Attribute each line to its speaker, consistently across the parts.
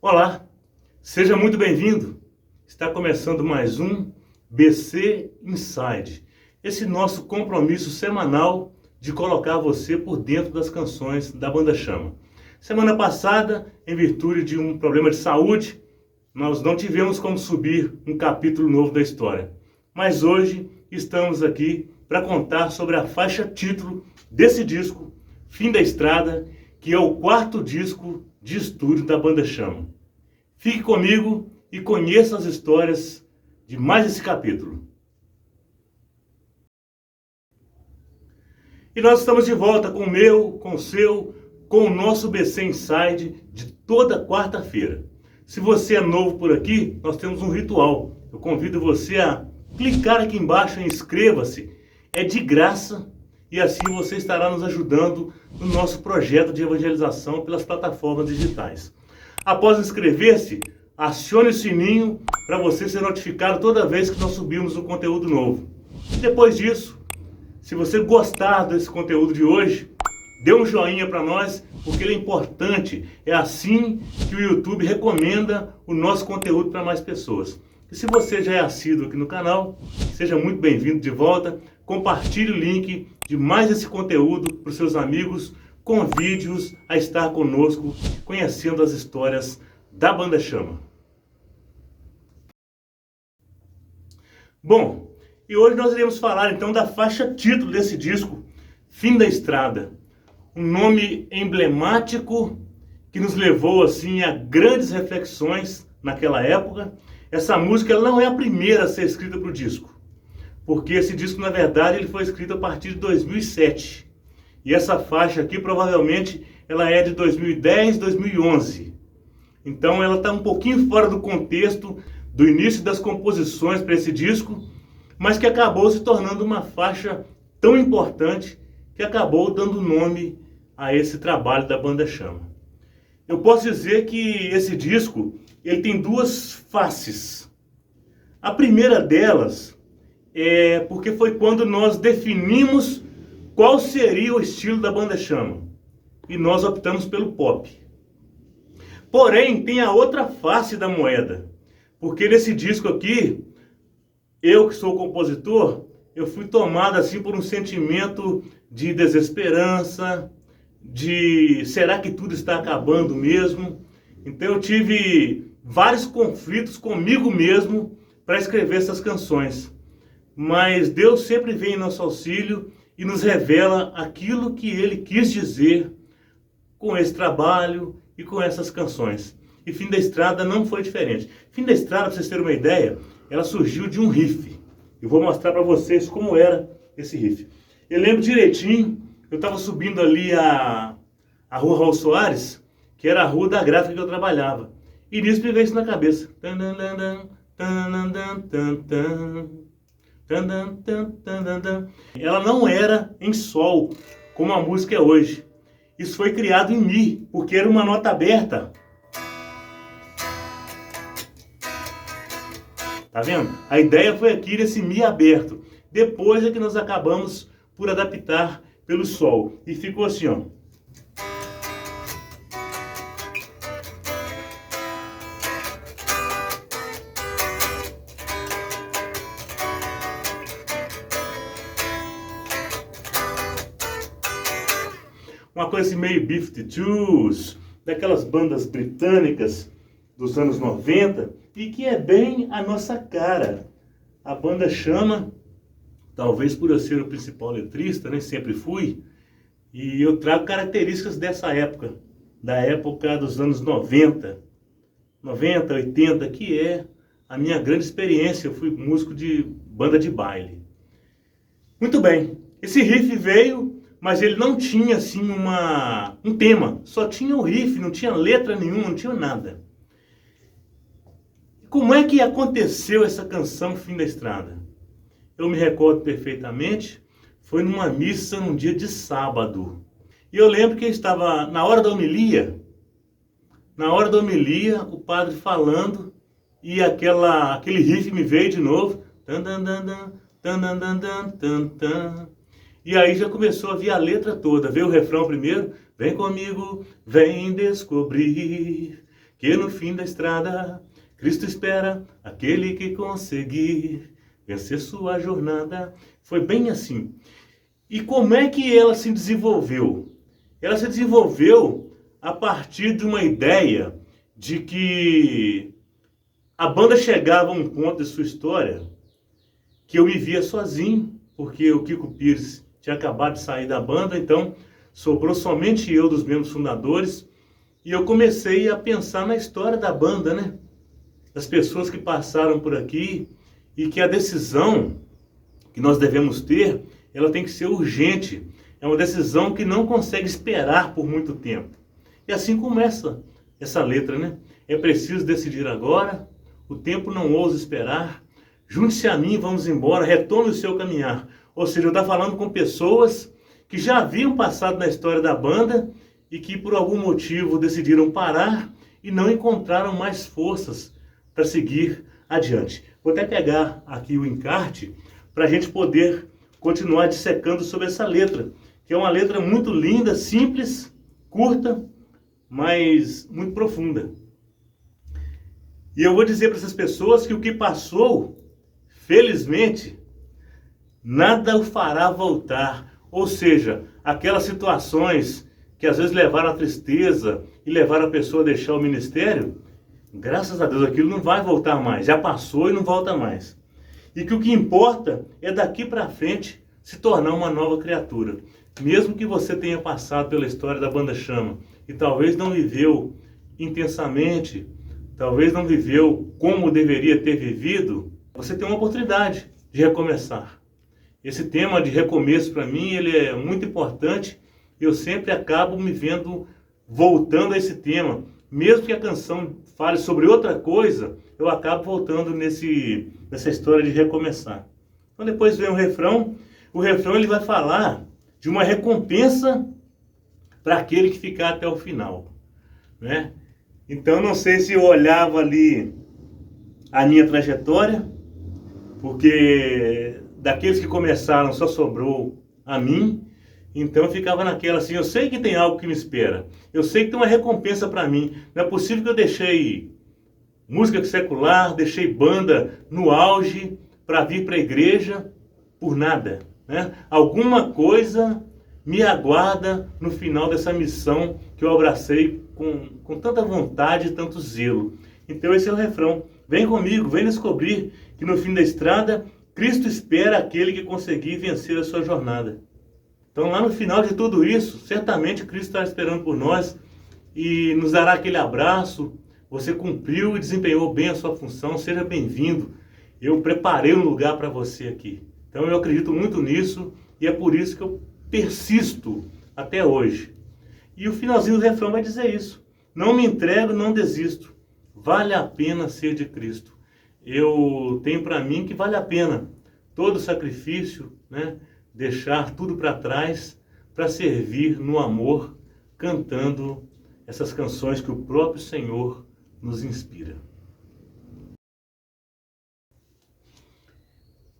Speaker 1: Olá, seja muito bem-vindo. Está começando mais um BC Inside, esse nosso compromisso semanal de colocar você por dentro das canções da Banda Chama. Semana passada, em virtude de um problema de saúde, nós não tivemos como subir um capítulo novo da história. Mas hoje estamos aqui para contar sobre a faixa título desse disco, Fim da Estrada, que é o quarto disco de estúdio da Banda Chama. Fique comigo e conheça as histórias de mais esse capítulo. E nós estamos de volta com o meu, com o seu, com o nosso BC Inside de toda quarta-feira. Se você é novo por aqui, nós temos um ritual. Eu convido você a clicar aqui embaixo em inscreva-se. É de graça e assim você estará nos ajudando no nosso projeto de evangelização pelas plataformas digitais. Após inscrever-se, acione o sininho para você ser notificado toda vez que nós subirmos um conteúdo novo. E depois disso, se você gostar desse conteúdo de hoje, dê um joinha para nós, porque ele é importante. É assim que o YouTube recomenda o nosso conteúdo para mais pessoas. E se você já é assíduo aqui no canal, seja muito bem-vindo de volta. Compartilhe o link de mais esse conteúdo para os seus amigos. Convide-os a estar conosco, conhecendo as histórias da Banda Chama. Bom, e hoje nós iremos falar então da faixa título desse disco, Fim da Estrada. Um nome emblemático que nos levou assim a grandes reflexões naquela época. Essa música ela não é a primeira a ser escrita para o disco, porque esse disco na verdade ele foi escrito a partir de 2007. E essa faixa aqui provavelmente ela é de 2010, 2011. Então ela está um pouquinho fora do contexto do início das composições para esse disco, mas que acabou se tornando uma faixa tão importante que acabou dando nome a esse trabalho da Banda Chama. Eu posso dizer que esse disco ele tem duas faces. A primeira delas é porque foi quando nós definimos qual seria o estilo da Banda Chama. E nós optamos pelo pop. Porém, tem a outra face da moeda. Porque nesse disco aqui, eu que sou compositor, eu fui tomado assim por um sentimento de desesperança, de será que tudo está acabando mesmo? Então eu tive vários conflitos comigo mesmo para escrever essas canções. Mas Deus sempre vem em nosso auxílio e nos revela aquilo que Ele quis dizer com esse trabalho e com essas canções. E Fim da Estrada não foi diferente. Fim da Estrada, para vocês terem uma ideia, ela surgiu de um riff. Eu vou mostrar para vocês como era esse riff. Eu lembro direitinho, eu estava subindo ali a rua Raul Soares, que era a rua da gráfica que eu trabalhava. E nisso me veio isso na cabeça. Ela não era em sol, como a música é hoje. Isso foi criado em Mi, porque era uma nota aberta. Tá vendo? A ideia foi aqui desse Mi aberto. Depois é que nós acabamos por adaptar pelo sol. E ficou assim, ó. Uma coisa assim meio B-52s, daquelas bandas britânicas dos anos 90, e que é bem a nossa cara. A Banda Chama, talvez por eu ser o principal letrista, nem sempre fui, e eu trago características dessa época, da época dos anos 90, 80, que é a minha grande experiência. Eu fui músico de banda de baile. Muito bem, esse riff veio, mas ele não tinha assim um tema, só tinha o riff, não tinha letra nenhuma, não tinha nada. Como é que aconteceu essa canção Fim da Estrada? Eu me recordo perfeitamente, foi numa missa num dia de sábado. E eu lembro que eu estava na hora da homilia, o padre falando, e aquele riff me veio de novo. E aí já começou a vir a letra toda. Veio o refrão primeiro. Vem comigo, vem descobrir que no fim da estrada Cristo espera aquele que conseguir vencer sua jornada. Foi bem assim. E como é que ela se desenvolveu? Ela se desenvolveu a partir de uma ideia de que a banda chegava a um ponto de sua história que eu me via sozinho, porque o Kiko Pires tinha acabado de sair da banda, então sobrou somente eu dos membros fundadores, e eu comecei a pensar na história da banda, né? Das pessoas que passaram por aqui, e que a decisão que nós devemos ter, ela tem que ser urgente. É uma decisão que não consegue esperar por muito tempo. E assim começa essa letra, né? É preciso decidir agora, o tempo não ousa esperar, junte-se a mim, vamos embora, retome o seu caminhar. Ou seja, eu estava falando com pessoas que já haviam passado na história da banda e que por algum motivo decidiram parar e não encontraram mais forças para seguir adiante. Vou até pegar aqui o encarte para a gente poder continuar dissecando sobre essa letra, que é uma letra muito linda, simples, curta, mas muito profunda. E eu vou dizer para essas pessoas que o que passou, felizmente, nada o fará voltar. Ou seja, aquelas situações que às vezes levaram à tristeza e levaram a pessoa a deixar o ministério, graças a Deus aquilo não vai voltar mais. Já passou e não volta mais. E que o que importa é daqui para frente se tornar uma nova criatura. Mesmo que você tenha passado pela história da Banda Chama e talvez não viveu intensamente, talvez não viveu como deveria ter vivido, você tem uma oportunidade de recomeçar. Esse tema de recomeço para mim, ele é muito importante. Eu sempre acabo me vendo voltando a esse tema. Mesmo que a canção fale sobre outra coisa, eu acabo voltando nessa história de recomeçar. Então depois vem o refrão. O refrão ele vai falar de uma recompensa para aquele que ficar até o final, né? Então não sei se eu olhava ali a minha trajetória, porque daqueles que começaram só sobrou a mim. Então eu ficava naquela assim, eu sei que tem algo que me espera, eu sei que tem uma recompensa para mim. Não é possível que eu deixei música secular, deixei banda no auge para vir para a igreja por nada, né? Alguma coisa me aguarda no final dessa missão que eu abracei com tanta vontade e tanto zelo. Então esse é o refrão. Vem comigo, vem descobrir que no fim da estrada, Cristo espera aquele que conseguir vencer a sua jornada. Então lá no final de tudo isso, certamente Cristo está esperando por nós e nos dará aquele abraço. Você cumpriu e desempenhou bem a sua função, seja bem-vindo. Eu preparei um lugar para você aqui. Então eu acredito muito nisso e é por isso que eu persisto até hoje. E o finalzinho do refrão vai dizer isso. Não me entrego, não desisto. Vale a pena ser de Cristo. Eu tenho para mim que vale a pena todo o sacrifício, né? Deixar tudo para trás para servir no amor, cantando essas canções que o próprio Senhor nos inspira.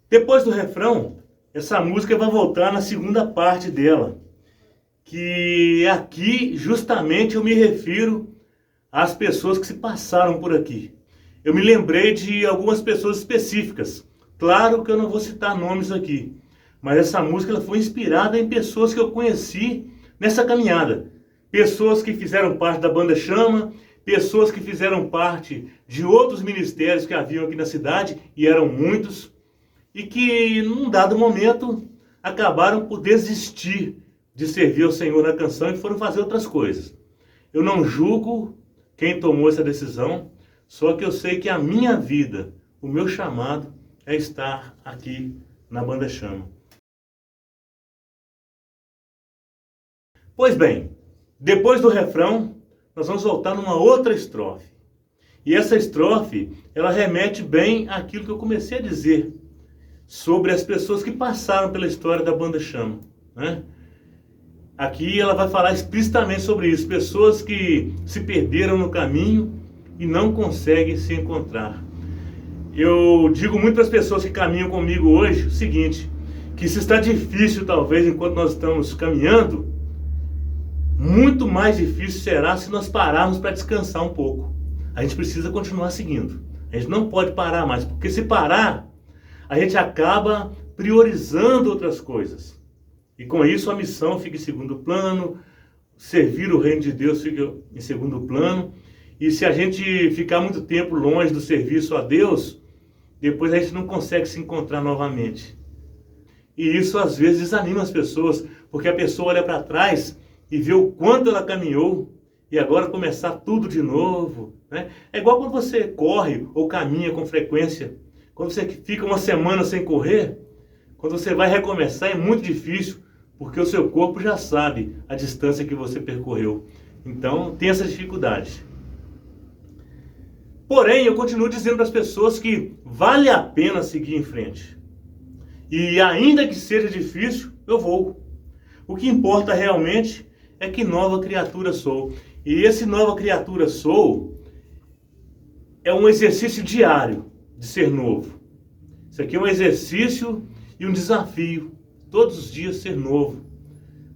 Speaker 1: Depois do refrão, essa música vai voltar na segunda parte dela, que aqui justamente eu me refiro às pessoas que se passaram por aqui. Eu me lembrei de algumas pessoas específicas. Claro que eu não vou citar nomes aqui, mas essa música ela foi inspirada em pessoas que eu conheci nessa caminhada. Pessoas que fizeram parte da Banda Chama, pessoas que fizeram parte de outros ministérios que haviam aqui na cidade, e eram muitos, e que num dado momento acabaram por desistir de servir ao Senhor na canção e foram fazer outras coisas. Eu não julgo quem tomou essa decisão, só que eu sei que a minha vida, o meu chamado é estar aqui na Banda Chama. Pois bem, depois do refrão, nós vamos voltar numa outra estrofe. E essa estrofe, ela remete bem àquilo que eu comecei a dizer sobre as pessoas que passaram pela história da Banda Chama, né? Aqui ela vai falar explicitamente sobre isso. Pessoas que se perderam no caminho e não conseguem se encontrar. Eu digo muito para as pessoas que caminham comigo hoje o seguinte, que se está difícil talvez enquanto nós estamos caminhando, muito mais difícil será se nós pararmos para descansar um pouco. a gente precisa continuar seguindo. A gente não pode parar mais, porque se parar, a gente acaba priorizando outras coisas. E com isso a missão fica em segundo plano, servir o reino de Deus fica em segundo plano. E se a gente ficar muito tempo longe do serviço a Deus, depois a gente não consegue se encontrar novamente. E isso às vezes desanima as pessoas, porque a pessoa olha para trás e vê o quanto ela caminhou e agora começar tudo de novo, né? É igual quando você corre ou caminha com frequência. Quando você fica uma semana sem correr, quando você vai recomeçar é muito difícil, porque o seu corpo já sabe a distância que você percorreu. Então tem essa dificuldade. Porém, eu continuo dizendo para as pessoas que vale a pena seguir em frente. E ainda que seja difícil, eu vou. O que importa realmente é que nova criatura sou. E esse nova criatura sou é um exercício diário de ser novo. Isso aqui é um exercício e um desafio. Todos os dias ser novo.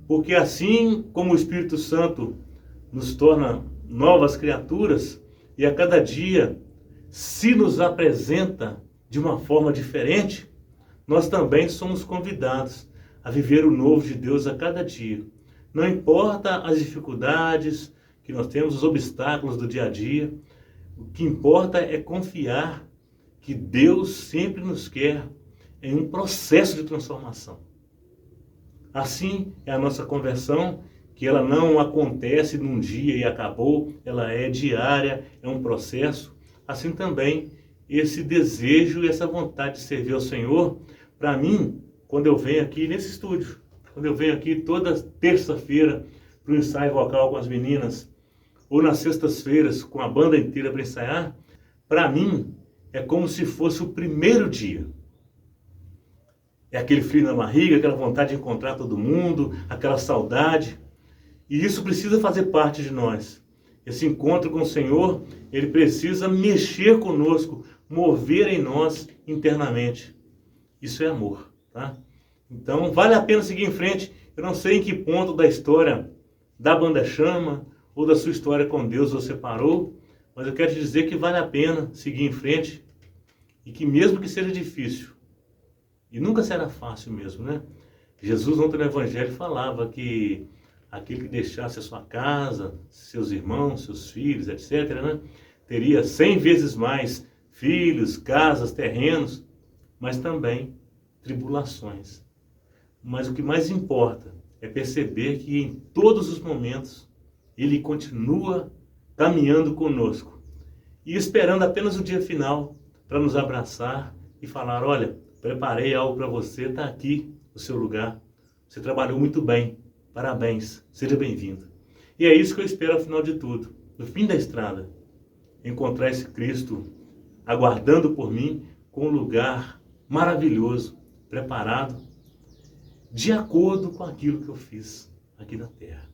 Speaker 1: Porque assim como o Espírito Santo nos torna novas criaturas, e a cada dia se nos apresenta de uma forma diferente, nós também somos convidados a viver o novo de Deus a cada dia. Não importa as dificuldades que nós temos, os obstáculos do dia a dia, o que importa é confiar que Deus sempre nos quer em um processo de transformação. Assim é a nossa conversão, que ela não acontece num dia e acabou, ela é diária, é um processo. Assim também esse desejo e essa vontade de servir ao Senhor, para mim, quando eu venho aqui nesse estúdio, quando eu venho aqui toda terça-feira para o ensaio vocal com as meninas, ou nas sextas-feiras com a banda inteira para ensaiar, para mim é como se fosse o primeiro dia. É aquele frio na barriga, aquela vontade de encontrar todo mundo, aquela saudade. E isso precisa fazer parte de nós. Esse encontro com o Senhor, ele precisa mexer conosco, mover em nós internamente. Isso é amor, tá? Então, vale a pena seguir em frente. Eu não sei em que ponto da história da Banda Chama ou da sua história com Deus você parou, mas eu quero te dizer que vale a pena seguir em frente e que mesmo que seja difícil, e nunca será fácil mesmo, né? Jesus ontem no Evangelho falava que aquele que deixasse a sua casa, seus irmãos, seus filhos, etc., né, teria 100 vezes mais filhos, casas, terrenos, mas também tribulações. Mas o que mais importa é perceber que em todos os momentos Ele continua caminhando conosco e esperando apenas o dia final para nos abraçar e falar: olha, preparei algo para você, está aqui o seu lugar, você trabalhou muito bem. Parabéns, seja bem-vindo. E é isso que eu espero ao final de tudo, no fim da estrada, encontrar esse Cristo aguardando por mim com um lugar maravilhoso, preparado, de acordo com aquilo que eu fiz aqui na Terra.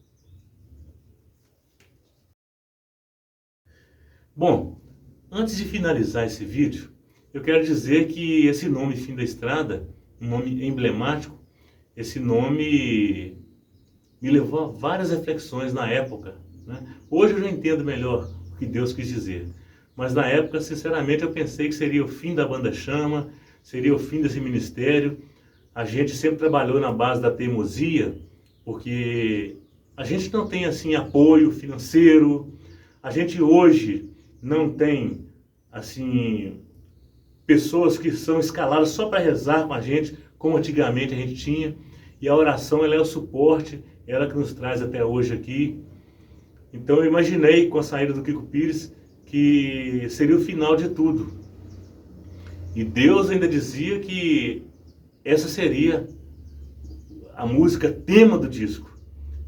Speaker 1: Bom, antes de finalizar esse vídeo, eu quero dizer que esse nome Fim da Estrada, um nome emblemático, esse nome me levou a várias reflexões na época, né? Hoje eu já entendo melhor o que Deus quis dizer. Mas na época, sinceramente, eu pensei que seria o fim da Banda Chama, seria o fim desse ministério. A gente sempre trabalhou na base da teimosia, porque a gente não tem assim apoio financeiro, a gente hoje não tem assim pessoas que são escaladas só para rezar com a gente, como antigamente a gente tinha. E a oração, ela é o suporte, ela que nos traz até hoje aqui. Então eu imaginei com a saída do Kiko Pires que seria o final de tudo. E Deus ainda dizia que essa seria a música tema do disco.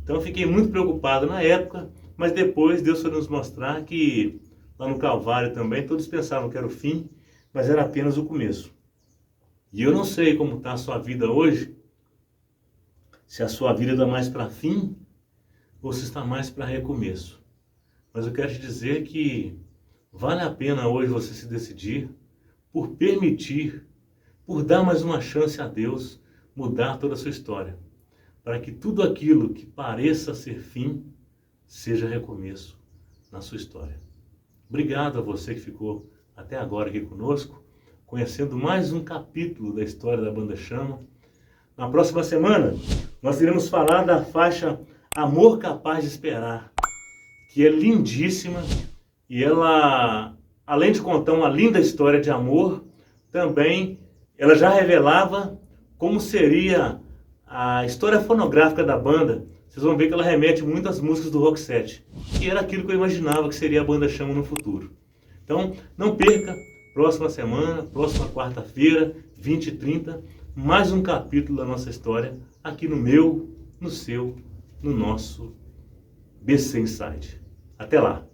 Speaker 1: Então eu fiquei muito preocupado na época, mas depois Deus foi nos mostrar que lá no Calvário também todos pensavam que era o fim, mas era apenas o começo. E eu não sei como está a sua vida hoje, se a sua vida está mais para fim ou se está mais para recomeço. Mas eu quero te dizer que vale a pena hoje você se decidir por permitir, por dar mais uma chance a Deus mudar toda a sua história, para que tudo aquilo que pareça ser fim seja recomeço na sua história. Obrigado a você que ficou até agora aqui conosco, conhecendo mais um capítulo da história da Banda Chama. Na próxima semana, nós iremos falar da faixa Amor Capaz de Esperar, que é lindíssima e ela, além de contar uma linda história de amor, também ela já revelava como seria a história fonográfica da banda. Vocês vão ver que ela remete muito às músicas do Rock 7, que era aquilo que eu imaginava que seria a Banda Chama no futuro. Então, não perca, próxima semana, próxima quarta-feira, 20h30, mais um capítulo da nossa história, aqui no meu, no seu, no nosso BC Inside. Até lá!